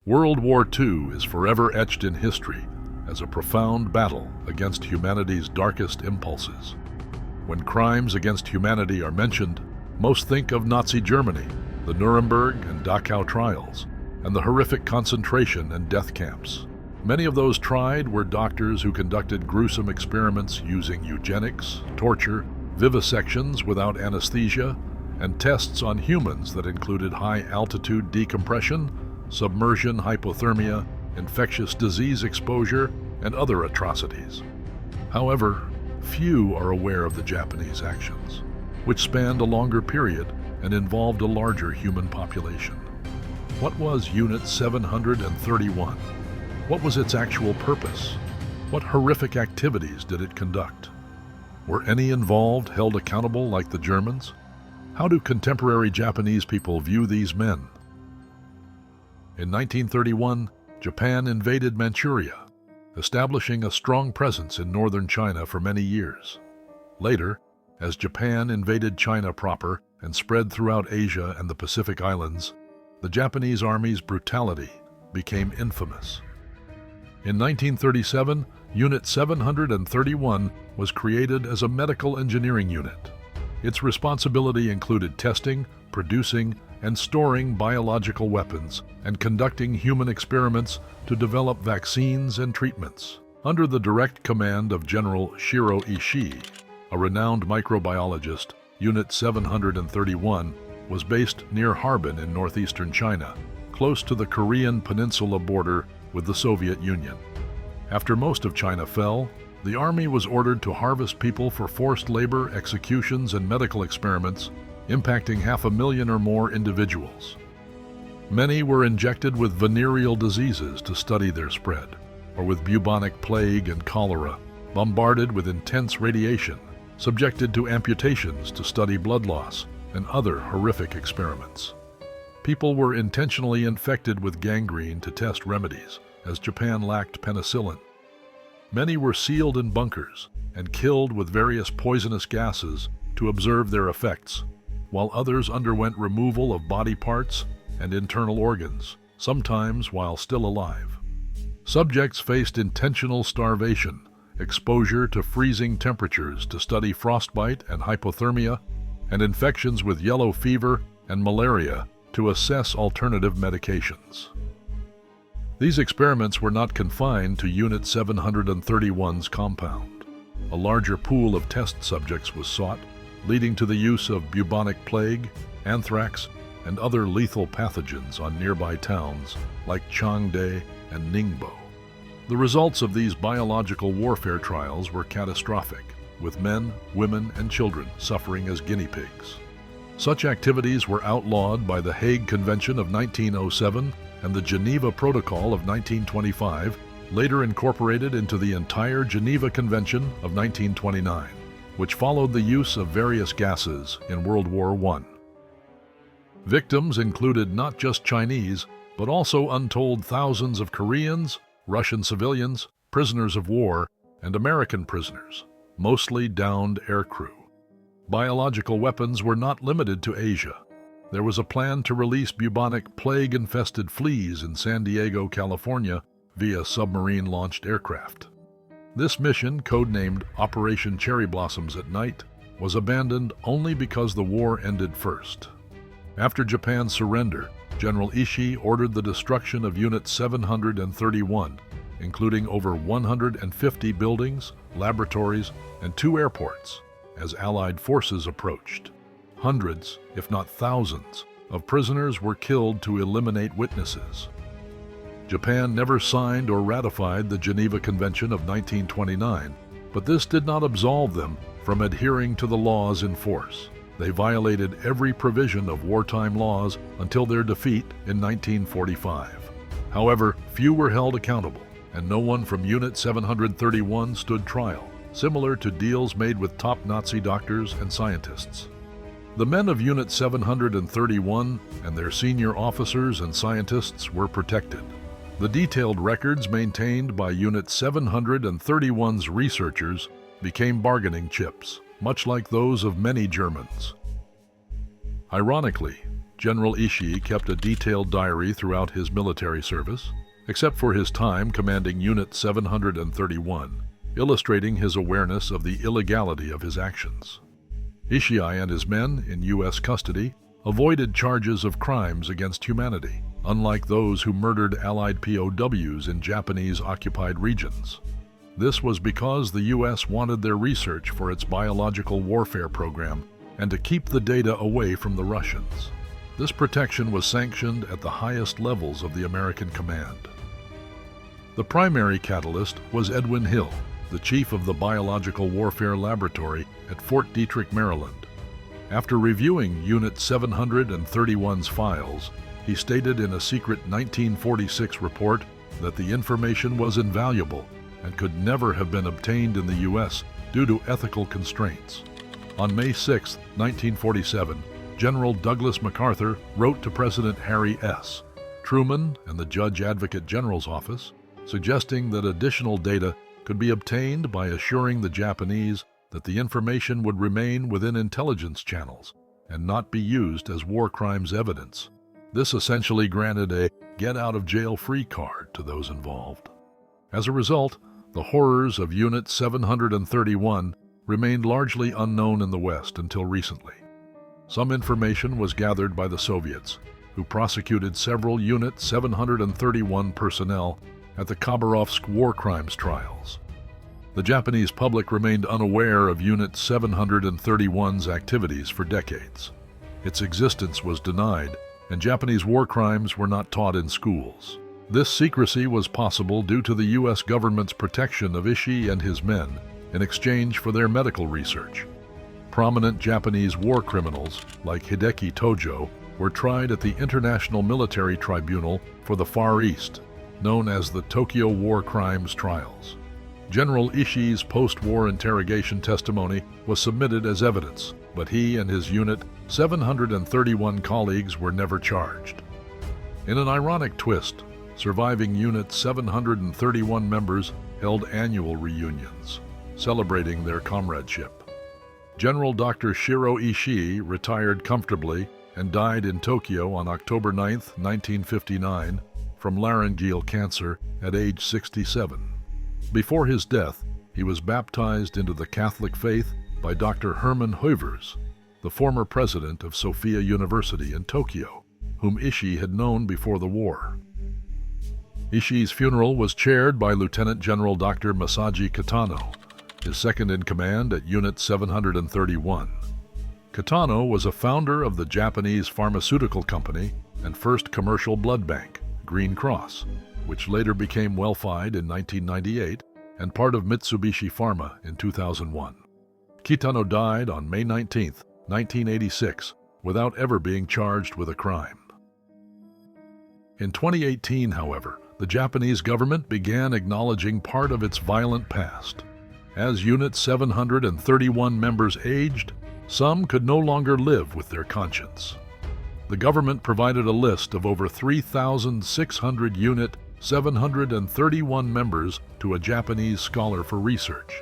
World War II is forever etched in history as a profound battle against humanity's darkest impulses. When crimes against humanity are mentioned, most think of Nazi Germany, the Nuremberg and Dachau trials, and the horrific concentration and death camps. Many of those tried were doctors who conducted gruesome experiments using eugenics, torture, vivisections without anesthesia, and tests on humans that included high-altitude decompression, submersion hypothermia, infectious disease exposure, and other atrocities. However, few are aware of the Japanese actions, which spanned a longer period and involved a larger human population. What was Unit 731? What was its actual purpose? What horrific activities did it conduct? Were any involved held accountable like the Germans? How do contemporary Japanese people view these men? In 1931, Japan invaded Manchuria, establishing a strong presence in northern China for many years. Later, as Japan invaded China proper and spread throughout Asia and the Pacific Islands, the Japanese Army's brutality became infamous. In 1937, Unit 731 was created as a medical engineering unit. Its responsibility included testing, producing, and storing biological weapons and conducting human experiments to develop vaccines and treatments. Under the direct command of General Shiro Ishii, a renowned microbiologist, Unit 731 was based near Harbin in northeastern China, close to the Korean peninsula border with the Soviet Union. After most of China fell, the army was ordered to harvest people for forced labor, executions, and medical experiments, impacting 500,000 or more individuals. Many were injected with venereal diseases to study their spread, or with bubonic plague and cholera, bombarded with intense radiation, subjected to amputations to study blood loss, and other horrific experiments. People were intentionally infected with gangrene to test remedies, as Japan lacked penicillin. Many were sealed in bunkers and killed with various poisonous gases to observe their effects, while others underwent removal of body parts and internal organs, sometimes while still alive. Subjects faced intentional starvation, exposure to freezing temperatures to study frostbite and hypothermia, and infections with yellow fever and malaria to assess alternative medications. These experiments were not confined to Unit 731's compound. A larger pool of test subjects was sought, leading to the use of bubonic plague, anthrax, and other lethal pathogens on nearby towns like Changde and Ningbo. The results of these biological warfare trials were catastrophic, with men, women, and children suffering as guinea pigs. Such activities were outlawed by the Hague Convention of 1907 and the Geneva Protocol of 1925, later incorporated into the entire Geneva Convention of 1929, which followed the use of various gases in World War I. Victims included not just Chinese, but also untold thousands of Koreans, Russian civilians, prisoners of war, and American prisoners, mostly downed aircrew. Biological weapons were not limited to Asia. There was a plan to release bubonic plague-infested fleas in San Diego, California, via submarine-launched aircraft. This mission, codenamed Operation Cherry Blossoms at Night, was abandoned only because the war ended first. After Japan's surrender, General Ishii ordered the destruction of Unit 731, including over 150 buildings, laboratories, and 2 airports, as Allied forces approached. Hundreds, if not thousands, of prisoners were killed to eliminate witnesses. Japan never signed or ratified the Geneva Convention of 1929, but this did not absolve them from adhering to the laws in force. They violated every provision of wartime laws until their defeat in 1945. However, few were held accountable, and no one from Unit 731 stood trial, similar to deals made with top Nazi doctors and scientists. The men of Unit 731 and their senior officers and scientists were protected. The detailed records maintained by Unit 731's researchers became bargaining chips, much like those of many Germans. Ironically, General Ishii kept a detailed diary throughout his military service, except for his time commanding Unit 731, illustrating his awareness of the illegality of his actions. Ishii and his men, in U.S. custody, avoided charges of crimes against humanity, unlike those who murdered Allied POWs in Japanese-occupied regions. This was because the U.S. wanted their research for its biological warfare program and to keep the data away from the Russians. This protection was sanctioned at the highest levels of the American command. The primary catalyst was Edwin Hill, the chief of the Biological Warfare Laboratory at Fort Detrick, Maryland. After reviewing Unit 731's files, he stated in a secret 1946 report that the information was invaluable and could never have been obtained in the U.S. due to ethical constraints. On May 6, 1947, General Douglas MacArthur wrote to President Harry S. Truman and the Judge Advocate General's office, suggesting that additional data could be obtained by assuring the Japanese that the information would remain within intelligence channels and not be used as war crimes evidence. This essentially granted a get-out-of-jail-free card to those involved. As a result, the horrors of Unit 731 remained largely unknown in the West until recently. Some information was gathered by the Soviets, who prosecuted several Unit 731 personnel at the Khabarovsk war crimes trials. The Japanese public remained unaware of Unit 731's activities for decades. Its existence was denied, and Japanese war crimes were not taught in schools. This secrecy was possible due to the U.S. government's protection of Ishii and his men in exchange for their medical research. Prominent Japanese war criminals, like Hideki Tojo, were tried at the International Military Tribunal for the Far East, known as the Tokyo War Crimes Trials. General Ishii's post-war interrogation testimony was submitted as evidence, but he and his Unit 731 colleagues were never charged. In an ironic twist, surviving Unit 731 members held annual reunions, celebrating their comradeship. General Dr. Shiro Ishii retired comfortably and died in Tokyo on October 9, 1959, from laryngeal cancer at age 67. Before his death, he was baptized into the Catholic faith by Dr. Hermann Hoevers, the former president of Sophia University in Tokyo, whom Ishii had known before the war. Ishii's funeral was chaired by Lieutenant General Dr. Masaji Kitano, his second-in-command at Unit 731. Kitano was a founder of the Japanese pharmaceutical company and first commercial blood bank, Green Cross, which later became Welfide in 1998 and part of Mitsubishi Pharma in 2001. Kitano died on May 19, 1986, without ever being charged with a crime. In 2018, however, the Japanese government began acknowledging part of its violent past. As Unit 731 members aged, some could no longer live with their conscience. The government provided a list of over 3,600 Unit 731 members to a Japanese scholar for research.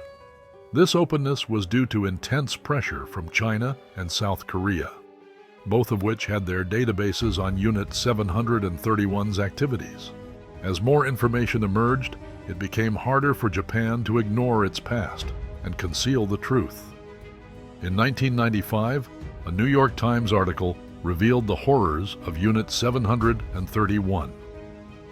This openness was due to intense pressure from China and South Korea, both of which had their databases on Unit 731's activities. As more information emerged, it became harder for Japan to ignore its past and conceal the truth. In 1995, a New York Times article revealed the horrors of Unit 731.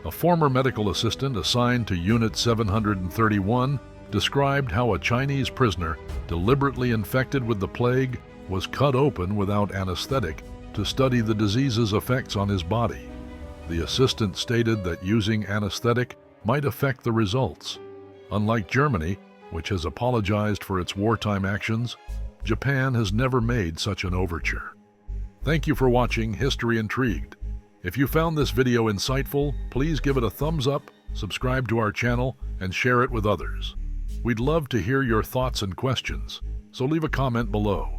A former medical assistant assigned to Unit 731 described how a Chinese prisoner, deliberately infected with the plague, was cut open without anesthetic to study the disease's effects on his body. The assistant stated that using anesthetic might affect the results. Unlike Germany, which has apologized for its wartime actions, Japan has never made such an overture. Thank you for watching History Intrigued. If you found this video insightful, please give it a thumbs up, subscribe to our channel, and share it with others. We'd love to hear your thoughts and questions, so leave a comment below.